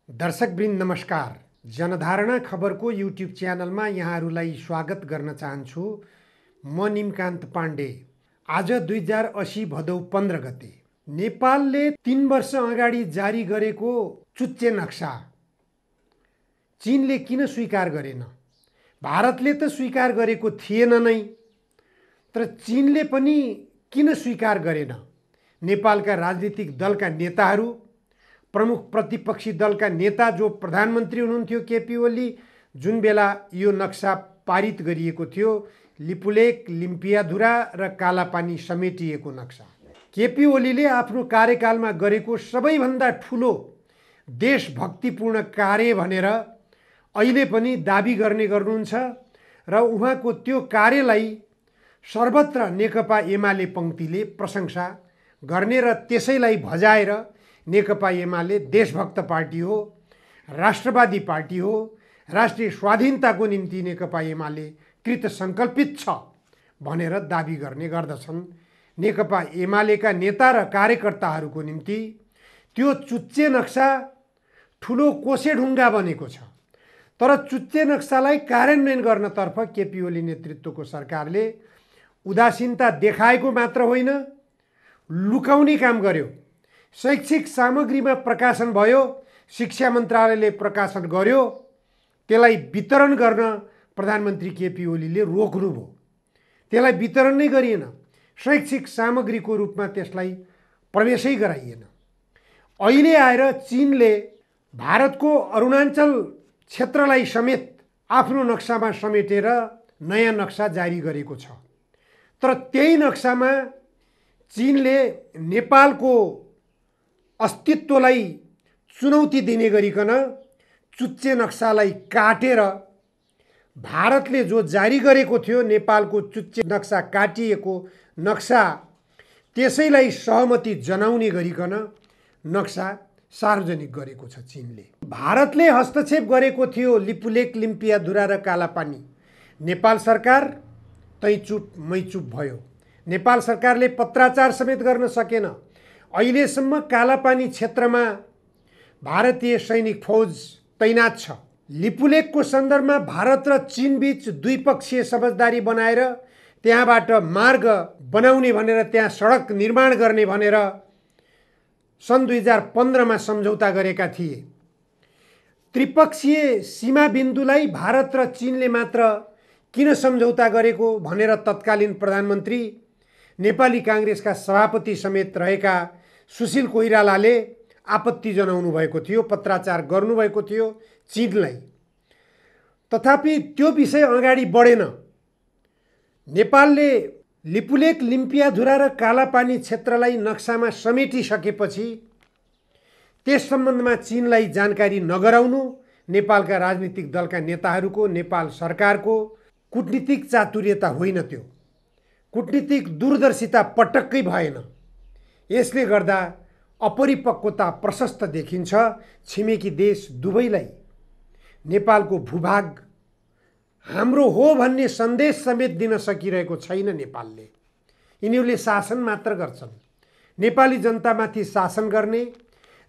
दर्शकवृन्द नमस्कार। जनधारणा खबरको युट्युब च्यानलमा यहाँहरूलाई स्वागत गर्न चाहन्छु। म निमकान्त पाण्डे। आज 2080 भदौ 15 गते नेपालले 3 वर्ष अगाडि जारी गरेको चुच्चे नक्सा चीनले किन स्वीकार गरेन? भारतले त स्वीकार गरेको थिएन नै, तर चीनले पनि किन स्वीकार गरेन? नेपालका राजनीतिक दलका नेताहरू, प्रमुख प्रतिपक्षी दलका नेता जो प्रधानमन्त्री हुनुहुन्थ्यो केपी ओली, जुन बेला यो नक्सा पारित गरिएको थियो, लिपुलेक, लिम्पियाधुरा र कालापानी समेटिएको नक्सा, केपी ओलीले आफ्नो कार्यकालमा गरेको सबैभन्दा ठुलो देशभक्तिपूर्ण कार्य भनेर अहिले पनि दाबी गर्ने गर्नुहुन्छ र उहाँको त्यो कार्यलाई सर्वत्र नेकपा एमाले पङ्क्तिले प्रशंसा गर्ने र त्यसैलाई भजाएर नेकपा एमाले देशभक्त पार्टी हो, राष्ट्रवादी पार्टी हो, राष्ट्रिय स्वाधीनताको निम्ति नेकपा एमाले कृत सङ्कल्पित छ भनेर दाबी गर्ने गर्दछन्। नेकपा एमालेका नेता र कार्यकर्ताहरूको निम्ति त्यो चुच्चे नक्सा ठुलो कोसेढुङ्गा बनेको छ। तर चुच्चे नक्सालाई कार्यान्वयन गर्नतर्फ केपी ओली नेतृत्वको सरकारले उदासीनता देखाएको मात्र होइन, लुकाउने काम गर्यो। शैक्षिक सामग्रीमा प्रकाशन भयो, शिक्षा मन्त्रालयले प्रकाशन गर्यो, त्यसलाई वितरण गर्न प्रधानमन्त्री केपी ओलीले रोक्नुभयो। त्यसलाई वितरण नै गरिएन, शैक्षिक सामग्रीको रूपमा त्यसलाई प्रवेशै गराइएन। अहिले आएर चीनले भारतको अरुणाञ्चल क्षेत्रलाई समेत आफ्नो नक्सामा समेटेर नयाँ नक्सा जारी गरेको छ। तर त्यही नक्सामा चीनले नेपालको अस्तित्वलाई चुनौती दिने गरिकन चुच्चे नक्सालाई काटेर भारतले जो जारी गरेको थियो नेपालको चुच्चे नक्सा काटिएको नक्सा, त्यसैलाई सहमति जनाउने गरिकन नक्सा सार्वजनिक गरेको छ चीनले। भारतले हस्तक्षेप गरेको थियो लिपुलेक, लिम्पियाधुरा र कालापानी। नेपाल सरकार तै चुप मै चुप भयो। नेपाल सरकारले पत्राचार समेत गर्न सकेन। अहिलेसम्म कालापानी क्षेत्रमा भारतीय सैनिक फौज तैनात छ। लिपुलेकको सन्दर्भमा भारत र चीनबीच द्विपक्षीय समझदारी बनाएर त्यहाँबाट मार्ग बनाउने भनेर, त्यहाँ सडक निर्माण गर्ने भनेर सन् 2015मा सम्झौता गरेका थिए। त्रिपक्षीय सीमा बिन्दुलाई भारत र चीनले मात्र किन सम्झौता गरेको भनेर तत्कालीन प्रधानमन्त्री, नेपाली काङ्ग्रेसका सभापति समेत रहेका सुशील कोइरालाले आपत्ति जनाउनु भएको थियो, पत्राचार गर्नुभएको थियो चीनलाई। तथापि त्यो विषय अगाडि बढेन। नेपालले लिपुलेक, लिम्पियाधुरा र कालापानी क्षेत्रलाई नक्सामा समेटिसकेपछि त्यस सम्बन्धमा चीनलाई जानकारी नगराउनु नेपालका राजनीतिक दलका नेताहरूको, नेपाल सरकारको कूटनीतिक चातुर्यता होइन, त्यो कूटनीतिक दूरदर्शिता पटक्कै भएन। यसले गर्दा अपरिपक्वता प्रशस्त देखिन्छ। छिमेकी देश दुवैलाई नेपालको भूभाग हाम्रो हो भन्ने सन्देश समेत दिन सकिरहेको छैन नेपालले। यिनीहरूले शासन मात्र गर्छन्। नेपाली जनतामाथि शासन गर्ने,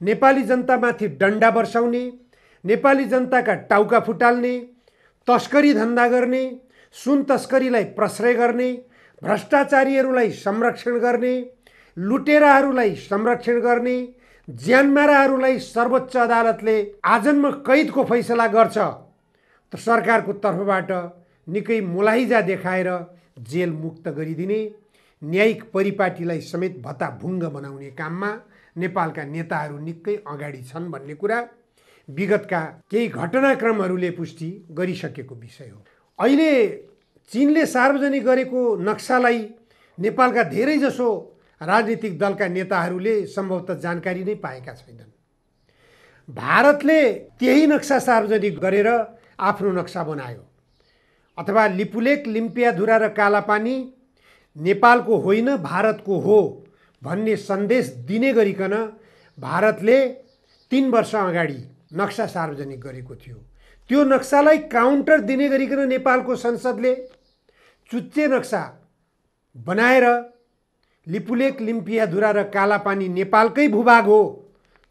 नेपाली जनतामाथि डन्डा बर्साउने, नेपाली जनताका टाउका फुटाल्ने, तस्करी धन्दा गर्ने, सुन तस्करीलाई प्रश्रय गर्ने, भ्रष्टाचारीहरूलाई संरक्षण गर्ने, लुटेराहरूलाई संरक्षण गर्ने, ज्यानमाराहरूलाई सर्वोच्च अदालतले आजन्म कैदको फैसला गर्छ त सरकारको तर्फबाट निकै मुलाहिजा देखाएर जेल मुक्त गरिदिने, न्यायिक परिपाटीलाई समेत भत्ताभुङ्ग बनाउने काममा नेपालका नेताहरू निकै अगाडि छन् भन्ने कुरा विगतका केही घटनाक्रमहरूले पुष्टि गरिसकेको विषय हो। अहिले चीनले सार्वजनिक गरेको नक्सालाई नेपालका धेरैजसो राजनीतिक दलका नेताहरूले सम्भवतः जानकारी नै पाएका छैनन्। भारतले त्यही नक्सा सार्वजनिक गरेर आफ्नो नक्सा बनायो, अथवा लिपुलेक, लिम्पियाधुरा र कालापानी नेपालको होइन भारतको हो भन्ने सन्देश दिने गरिकन भारतले 3 वर्ष अगाडि नक्सा सार्वजनिक गरेको थियो। त्यो नक्सालाई काउन्टर दिने गरिकन नेपालको संसदले चुच्चे नक्सा बनाएर लिपुलेक, लिम्पियाधुरा र कालापानी नेपालकै भूभाग हो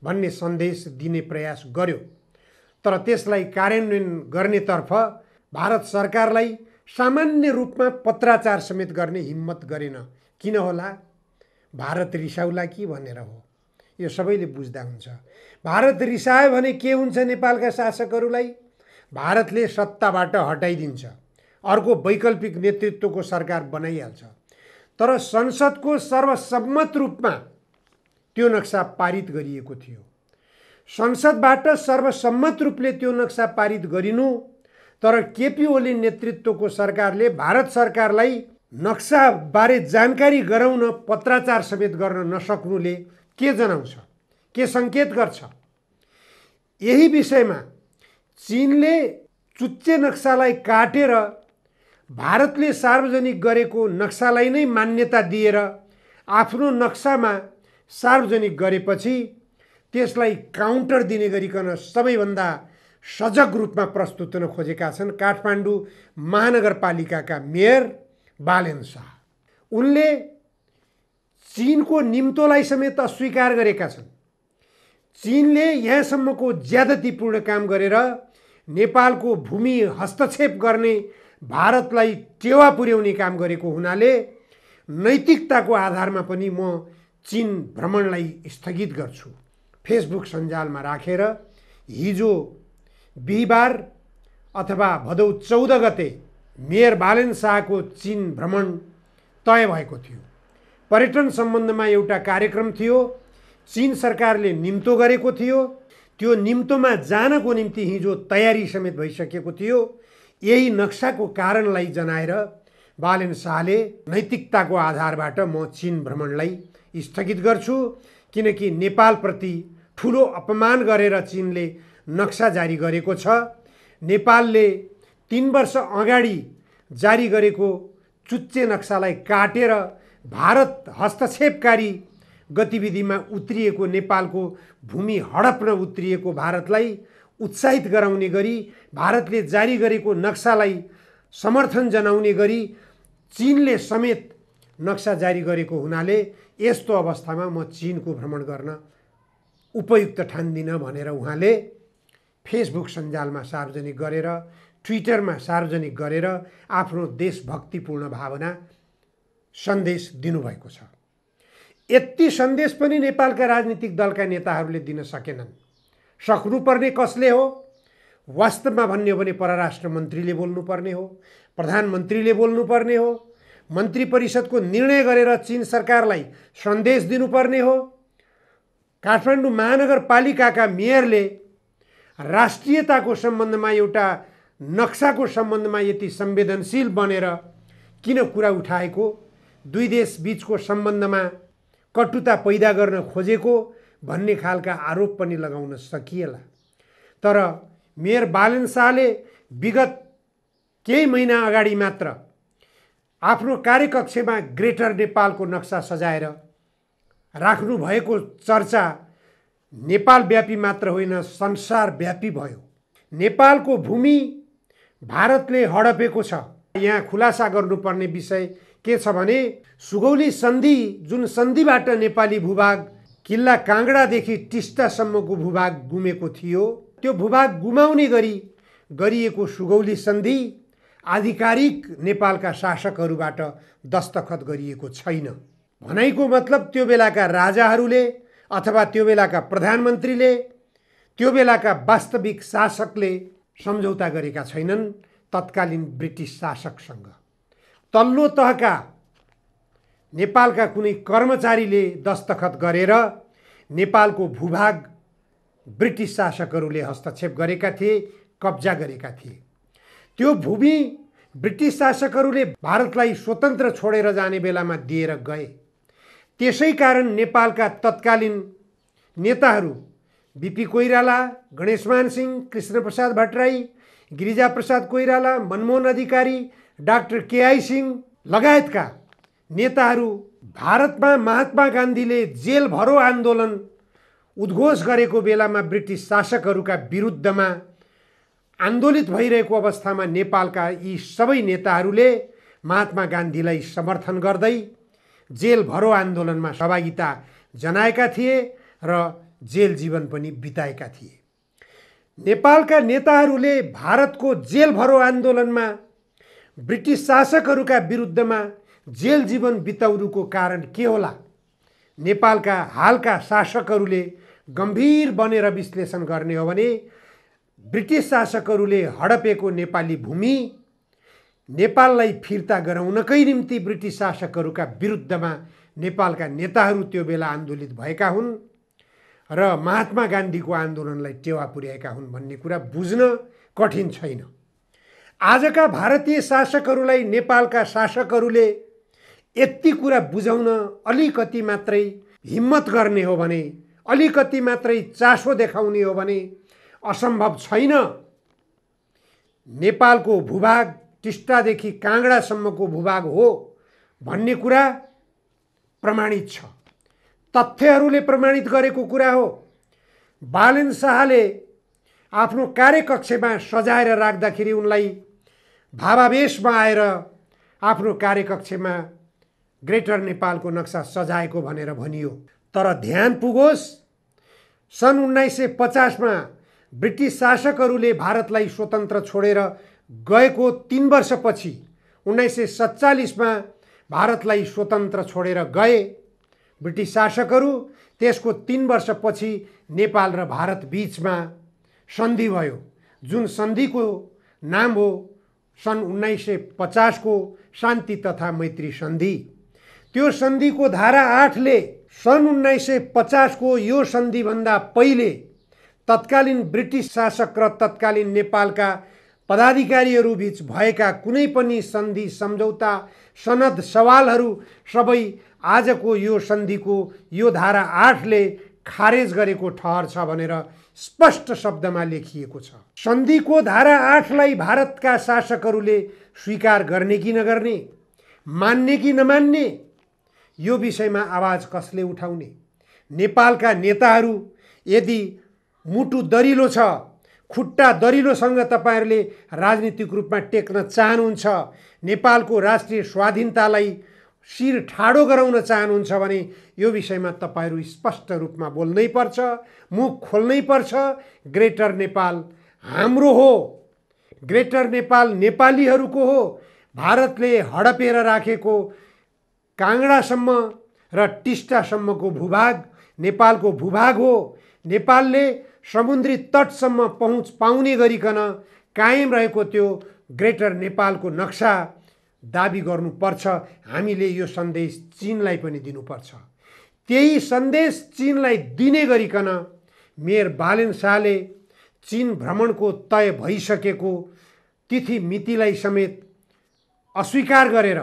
भन्ने सन्देश दिने प्रयास गर्यो। तर त्यसलाई कार्यान्वयन गर्नेतर्फ भारत सरकारलाई सामान्य रूपमा पत्राचार समेत गर्ने हिम्मत गरेन। किन होला? भारत रिसाउला कि भनेर हो। यो सबैले बुझ्दा हुन्छ। भारत रिसायो भने के हुन्छ? नेपालका शासकहरूलाई भारतले सत्ताबाट हटाइदिन्छ, अर्को वैकल्पिक नेतृत्वको सरकार बनाइहाल्छ। तर संसदको सर्वसम्मत रूपमा त्यो नक्सा पारित गरिएको थियो। संसदबाट सर्वसम्मत रूपले त्यो नक्सा पारित गरिनु, तर केपी ओली नेतृत्वको सरकारले भारत सरकारलाई नक्साबारे जानकारी गराउन पत्राचार समेत गर्न नसक्नुले के जनाउँछ, के सङ्केत गर्छ? यही विषयमा चीनले चुच्चे नक्सालाई काटेर भारतले सार्वजनिक गरेको नक्सालाई नै मान्यता दिएर आफ्नो नक्सामा सार्वजनिक गरेपछि त्यसलाई काउन्टर दिने गरिकन सबैभन्दा सजग रूपमा प्रस्तुत हुन खोजेका छन् काठमाडौँ महानगरपालिकाका मेयर बालेन शाह। उनले चीनको निम्तोलाई समेत अस्वीकार गरेका छन्। चीनले यहाँसम्मको ज्यादतीपूर्ण काम गरेर नेपालको भूमि हस्तक्षेप गर्ने, भारतलाई टेवा पुर्याउने काम गरेको हुनाले नैतिकताको आधारमा पनि म चीन भ्रमणलाई स्थगित गर्छु। फेसबुक सञ्जालमा राखेर हिजो बिहिबार अथवा भदौ 14 गते मेयर बालेन शाहको चीन भ्रमण तय भएको थियो। पर्यटन सम्बन्धमा एउटा कार्यक्रम थियो। चीन सरकारले निम्तो गरेको थियो। त्यो निम्तोमा जानको निम्ति हिजो तयारी समेत भइसकेको थियो। यही नक्साको कारणलाई जनाएर बालेन शाहले नैतिकताको आधारबाट म चीन भ्रमणलाई स्थगित गर्छु, किनकि नेपालप्रति ठुलो अपमान गरेर चीनले नक्सा जारी गरेको छ। नेपालले 3 वर्ष अगाडि जारी गरेको चुच्चे नक्सालाई काटेर भारत हस्तक्षेपकारी गतिविधिमा उत्रिएको, नेपालको भूमि हडप्न उत्रिएको भारतलाई उत्साहित गराउने गरी भारतले जारी गरेको नक्सालाई समर्थन जनाउने गरी चीनले समेत नक्सा जारी गरेको हुनाले यस्तो अवस्थामा म चीनको भ्रमण गर्न उपयुक्त ठान्दिनँ भनेर उहाँले फेसबुक सञ्जालमा सार्वजनिक गरेर, ट्विटरमा सार्वजनिक गरेर आफ्नो देशभक्तिपूर्ण भावना सन्देश दिनुभएको छ। यति सन्देश पनि नेपालका राजनीतिक दलका नेताहरूले दिन सकेनन्। सक्नुपर्ने कसले हो? वास्तवमा भन्ने हो भने परराष्ट्र मन्त्रीले बोल्नुपर्ने हो, प्रधानमन्त्रीले बोल्नुपर्ने हो, मन्त्री परिषदको निर्णय गरेर चीन सरकारलाई सन्देश दिनुपर्ने हो। काठमाडौँ महानगरपालिकाका मेयरले राष्ट्रियताको सम्बन्धमा, एउटा नक्साको सम्बन्धमा यति संवेदनशील बनेर किन कुरा उठाएको, दुई देश बीचको सम्बन्धमा कटुता पैदा गर्न खोजेको भन्ने खालका आरोप पनि लगाउन सकिएला। तर मेयर बालेन शाहले विगत केही महिना अगाडि मात्र आफ्नो कार्यकक्षमा ग्रेटर नेपालको नक्सा सजाएर राख्नु भएको चर्चा नेपालव्यापी मात्र होइन, संसारव्यापी भयो। नेपालको भूमि भारतले हडपेको छ। यहाँ खुलासा गर्नुपर्ने विषय के छ भने सुगौली सन्धि, जुन सन्धिबाट नेपाली भूभाग किल्ला काङ्गडादेखि टिस्टासम्मको भूभाग गुमेको थियो, त्यो भूभाग गुमाउने गरी गरिएको सुगौली सन्धि आधिकारिक नेपालका शासकहरूबाट दस्तखत गरिएको छैन। भनाइको मतलब त्यो बेलाका राजाहरूले अथवा त्यो बेलाका प्रधानमन्त्रीले, त्यो बेलाका वास्तविक शासकले सम्झौता गरेका छैनन् तत्कालीन ब्रिटिस शासकसँग। तल्लो तहका नेपालका कुनै कर्मचारीले दस्तखत गरेर नेपालको भूभाग ब्रिटिस शासकहरूले हस्तक्षेप गरेका थिए, कब्जा गरेका थिए। त्यो भूमि ब्रिटिस शासकहरूले भारतलाई स्वतन्त्र छोडेर जाने बेलामा दिएर गए। त्यसै कारण नेपालका तत्कालीन नेताहरू बीपी कोइराला, गणेशमान सिंह, कृष्णप्रसाद भट्टराई, गिरिजाप्रसाद कोइराला, मनमोहन अधिकारी, डाक्टर केआई सिंह लगायतका नेताहरू भारतमा महात्मा गान्धीले जेल भरो आन्दोलन उद्घोष गरेको बेलामा ब्रिटिस शासकहरूका विरुद्धमा आन्दोलित भइरहेको अवस्थामा नेपालका यी सबै नेताहरूले महात्मा गान्धीलाई समर्थन गर्दै जेल भरो आन्दोलनमा सहभागिता जनाएका थिए र जेल जीवन पनि बिताएका थिए। नेपालका नेताहरूले भारतको जेल भरो आन्दोलनमा ब्रिटिस शासकहरूका विरुद्धमा जेल जीवन बिताउनुको कारण के होला? नेपालका हालका शासकहरूले गम्भीर बनेर विश्लेषण गर्ने हो भने ब्रिटिस शासकहरूले हडपेको नेपाली भूमि नेपाललाई फिर्ता गराउनकै निम्ति ब्रिटिस शासकहरूका विरुद्धमा नेपालका नेताहरू त्यो बेला आन्दोलित भएका हुन् र महात्मा गान्धीको आन्दोलनलाई टेवा पुर्याएका हुन् भन्ने कुरा बुझ्न कठिन छैन। आजका भारतीय शासकहरूलाई नेपालका शासकहरूले यति कुरा बुझाउन अलिकति मात्रै हिम्मत गर्ने हो भने, अलिकति मात्रै चासो देखाउने हो भने असम्भव छैन। नेपालको भूभाग टिस्टादेखि काङ्गडासम्मको भूभाग हो भन्ने कुरा प्रमाणित छ, तथ्यहरूले प्रमाणित गरेको कुरा हो। बालेन शाहले आफ्नो कार्यकक्षमा सजाएर राख्दाखेरि उनलाई भावावेशमा आएर आफ्नो कार्यकक्षमा ग्रेटर नेपालको नक्सा सजाएको भनेर भनियो। तर ध्यान पुगोस्, सन् 1950 ब्रिटिस शासकहरूले भारतलाई स्वतन्त्र छोडेर गएको 3 वर्षपछि 1947 भारतलाई स्वतन्त्र छोडेर गए ब्रिटिस शासकहरू। त्यसको 3 वर्षपछि नेपाल र भारत बीचमा सन्धि भयो, जुन सन्धिको नाम हो सन् 1950 को शान्ति तथा मैत्री सन्धि। त्यो सन्धिको धारा 8ले सन् 1950 को यो सन्धिभन्दा पहिले तत्कालीन ब्रिटिस शासक र तत्कालीन नेपालका पदाधिकारीहरू बीच भएका कुनै पनि सन्धि सम्झौता सनद सवालहरू सबै आजको यो सन्धिको यो धारा 8ले खारेज गरेको ठहर छ भनेर स्पष्ट शब्दमा लेखिएको छ। सन्धिको धारा 8लाई भारतका शासकहरूले स्वीकार गर्ने कि नगर्ने, मान्ने कि नमान्ने, यो विषयमा आवाज कसले उठाउने? नेपालका नेताहरू यदि मुटु दरिलो छ, खुट्टा दरिलोसँग तपाईहरूले राजनीतिक रूपमा टेक्न चाहनुहुन्छ, नेपालको राष्ट्रिय स्वाधीनतालाई शिर ठाडो गराउन चाहनुहुन्छ भने यो विषयमा तपाईहरू स्पष्ट रूपमा बोल्नै पर्छ, मुख खोल्नै पर्छ। ग्रेटर नेपाल हाम्रो हो, ग्रेटर नेपाल नेपालीहरूको हो। भारतले हडपेर राखेको काङ्गडासम्म र टिस्टासम्मको भूभाग नेपालको भूभाग हो। नेपालले समुद्री तटसम्म पहुँच पाउने गरिकन कायम रहेको त्यो ग्रेटर नेपालको नक्सा दाबी गर्नुपर्छ। हामीले यो सन्देश चीनलाई पनि दिनुपर्छ। त्यही सन्देश चीनलाई दिने गरिकन मेयर बालेन शाहले चीन भ्रमणको तय भइसकेको तिथि मितिलाई समेत अस्वीकार गरेर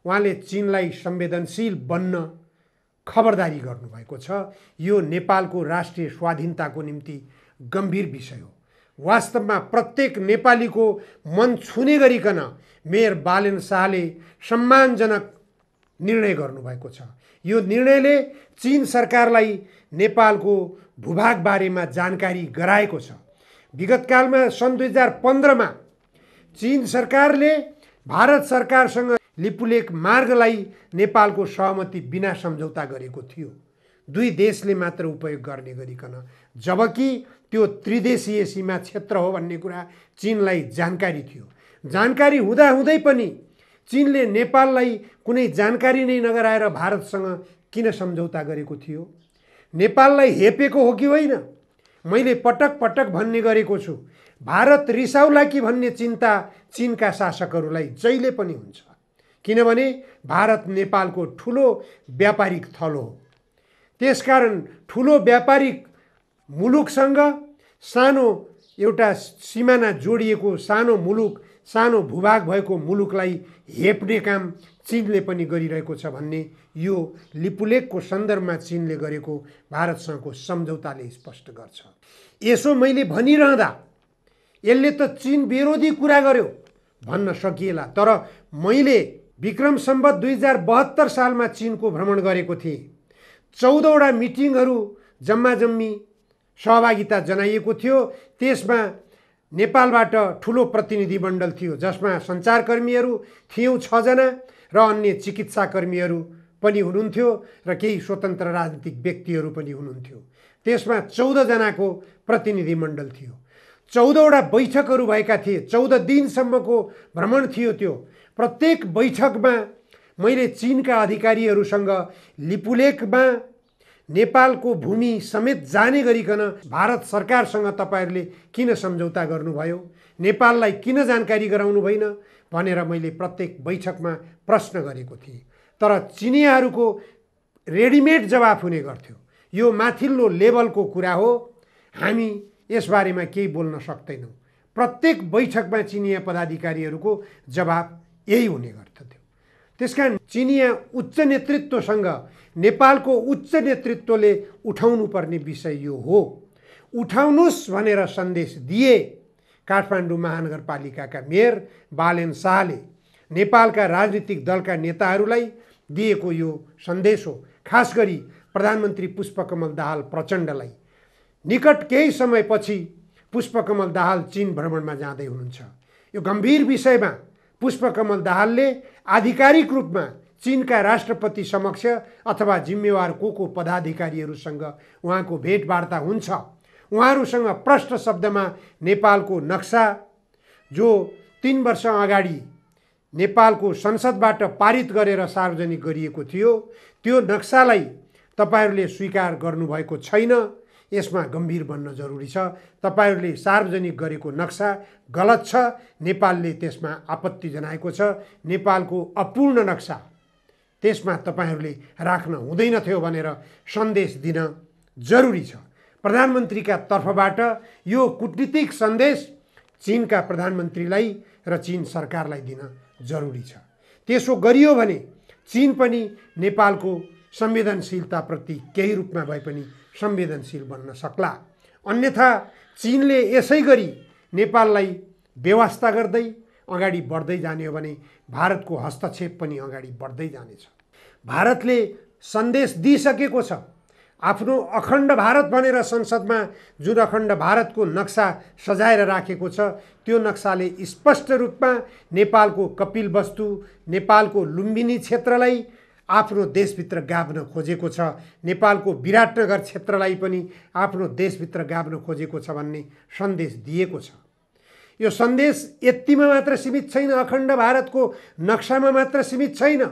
उहाँले चीनलाई संवेदनशील बन्न खबरदारी गर्नुभएको छ। यो नेपालको राष्ट्रिय स्वाधीनताको निम्ति गम्भीर विषय हो। वास्तवमा प्रत्येक नेपालीको मन छुने गरिकन मेयर बालेन शाहले सम्मानजनक निर्णय गर्नुभएको छ। यो निर्णयले चीन सरकारलाई नेपालको भूभाग बारेमा जानकारी गराएको छ। विगत कालमा सन् 2015 चीन सरकारले भारत सरकारसँग लिपुलेक मार्गलाई नेपालको सहमति बिना सम्झौता गरेको थियो, दुई देशले मात्र उपयोग गर्ने गरिकन, जबकि त्यो त्रिदेशीय सीमा क्षेत्र हो भन्ने कुरा चीनलाई जानकारी थियो। जानकारी हुँदाहुँदै पनि चीनले नेपाललाई कुनै जानकारी नै नगराएर भारतसँग किन सम्झौता गरेको थियो? नेपाललाई हेपेको हो कि होइन? मैले पटक पटक भन्ने गरेको छु, भारत रिसाउला कि भन्ने चिन्ता चीनका शासकहरूलाई जहिले पनि हुन्छ, किनभने भारत नेपालको ठुलो व्यापारिक थलो हो। त्यसकारण ठुलो व्यापारिक मुलुकसँग सानो एउटा सिमाना जोडिएको सानो मुलुक, सानो भूभाग भएको मुलुकलाई हेप्ने काम चीनले पनि गरिरहेको छ भन्ने यो लिपुलेकको सन्दर्भमा चीनले गरेको भारतसँगको सम्झौताले स्पष्ट गर्छ। यसो मैले भनिरहँदा यसले त चीन विरोधी कुरा गर्यो भन्न सकिएला, तर मैले विक्रम सम्वत 2072 सालमा चीनको भ्रमण गरेको थिएँ। 14वटा मिटिङहरू जम्मा जम्मी सहभागिता जनाइएको थियो। त्यसमा नेपालबाट ठुलो प्रतिनिधिमण्डल थियो, जसमा सञ्चारकर्मीहरू थियौँ 6 जना र अन्य चिकित्साकर्मीहरू पनि हुनुहुन्थ्यो र केही स्वतन्त्र राजनीतिक व्यक्तिहरू पनि हुनुहुन्थ्यो। त्यसमा 14 जनाको प्रतिनिधिमण्डल थियो। 14वटा बैठकहरू भएका थिए। 14 दिनसम्मको भ्रमण थियो त्यो। प्रत्येक बैठकमा मैले चीनका अधिकारीहरूसँग लिपुलेखमा नेपालको भूमि समेत जाने गरिकन भारत सरकारसँग तपाईहरूले किन सम्झौता गर्नुभयो, नेपाललाई किन जानकारी गराउनु भएन भनेर मैले प्रत्येक बैठकमा प्रश्न गरेको थिएँ। तर चिनियाहरूको रेडिमेड जवाफ हुने गर्थ्यो, यो माथिल्लो लेभलको कुरा हो, हामी यसबारेमा केही बोल्न सक्दैनौँ। प्रत्येक बैठकमा चिनिया पदाधिकारीहरूको जवाफ यही हुने गर्थ्यो। त्यसकारण चिनिया उच्च नेतृत्वसँग नेपालको उच्च नेतृत्वले उठाउनु पर्ने विषय यो हो। उठाउनुस् भनेर सन्देश दिए काठमाडौँ महानगरपालिकाका मेयर बालेन शाहले नेपालका राजनीतिक दलका नेताहरूलाई दिएको यो सन्देश हो। खास गरी प्रधानमन्त्री पुष्पकमल दाहाल प्रचण्डलाई। निकट केही समयपछि पुष्पकमल दाहाल चीन भ्रमणमा जाँदै हुनुहुन्छ। यो गम्भीर विषयमा पुष्पकमल दाहालले आधिकारिक रूपमा चीनका राष्ट्रपति समक्ष अथवा जिम्मेवार को पदाधिकारीहरूसँग उहाँको भेटवार्ता हुन्छ। उहाँहरूसँग प्रष्ट शब्दमा नेपालको नक्सा जो 3 वर्ष अगाडि नेपालको संसदबाट पारित गरेर सार्वजनिक गरिएको थियो, त्यो नक्सालाई तपाईहरूले स्वीकार गर्नुभएको छैन। यसमा गम्भीर बन्न जरुरी छ। तपाईहरूले सार्वजनिक गरेको नक्सा गलत छ, नेपालले त्यसमा आपत्ति जनाएको छ। नेपालको अपूर्ण नक्सा त्यसमा तपाईहरूले राख्न हुँदैन थियो भनेर सन्देश दिन जरुरी छ। प्रधानमन्त्रीका तर्फबाट यो कूटनीतिक सन्देश चीनका प्रधानमन्त्रीलाई र चीन सरकारलाई दिन जरुरी छ। त्यसो गरियो भने चीन पनि नेपालको संवेदनशीलताप्रति केही रूपमा भए पनि संवेदनशील बन्न सक्ला। अन्यथा चीनले यसै गरी नेपाललाई बेवास्ता गर्दै अगाडि बढ्दै जाने हो भने भारतको हस्तक्षेप पनि अगाडि बढ्दै जानेछ। भारतले सन्देश दिइसकेको छ। आफ्नो अखण्ड भारत भनेर संसदमा जुन अखण्ड भारतको नक्सा सजाएर राखेको छ, त्यो नक्साले स्पष्ट रूपमा नेपालको कपिलवस्तु, नेपालको लुम्बिनी क्षेत्रलाई आफ्नो देशभित्र गाभ्न खोजेको छ। नेपालको विराटनगर क्षेत्रलाई पनि आफ्नो देशभित्र गाभ्न खोजेको छ भन्ने सन्देश दिएको छ। यो सन्देश यतिमा मात्र सीमित छैन, अखण्ड भारतको नक्सामा मात्र सीमित छैन।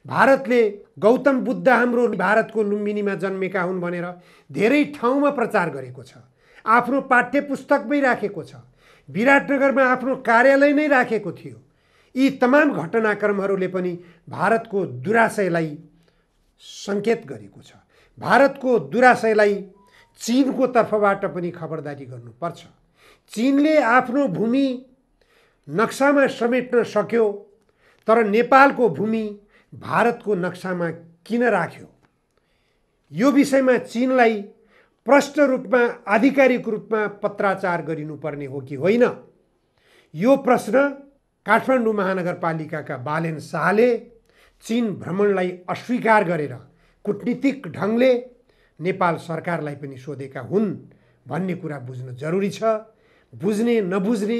भारतले गौतम बुद्ध हाम्रो भारतको लुम्बिनीमा जन्मेका हुन् भनेर धेरै ठाउँमा प्रचार गरेको छ। आफ्नो पाठ्य पुस्तकमै राखेको छ। विराटनगरमा आफ्नो कार्यालय नै राखेको थियो। यी तमाम घटनाक्रमहरूले पनि भारतको दुराशयलाई सङ्केत गरेको छ। भारतको दुराशयलाई चीनको तर्फबाट पनि खबरदारी गर्नुपर्छ। चीनले आफ्नो भूमि नक्सामा समेट्न सक्यो, तर नेपालको भूमि भारतको नक्सामा किन राख्यो? यो विषयमा चीनलाई प्रष्ट रूपमा आधिकारिक रूपमा पत्राचार गरिनुपर्ने हो कि होइन? यो प्रश्न काठमाडौँ महानगरपालिकाका बालेन शाहले चीन भ्रमणलाई अस्वीकार गरेर कूटनीतिक ढङ्गले नेपाल सरकारलाई पनि सोधेका हुन् भन्ने कुरा बुझ्न जरुरी छ। बुझ्ने नबुझ्ने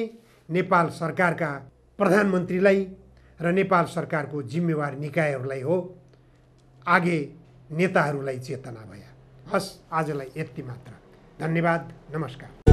नेपाल सरकारका प्रधानमन्त्रीलाई र नेपाल सरकारको जिम्मेवार निकायहरूलाई हो, आगे नेताहरूलाई चेतना भया। हस्, आजलाई यति मात्र। धन्यवाद, नमस्कार।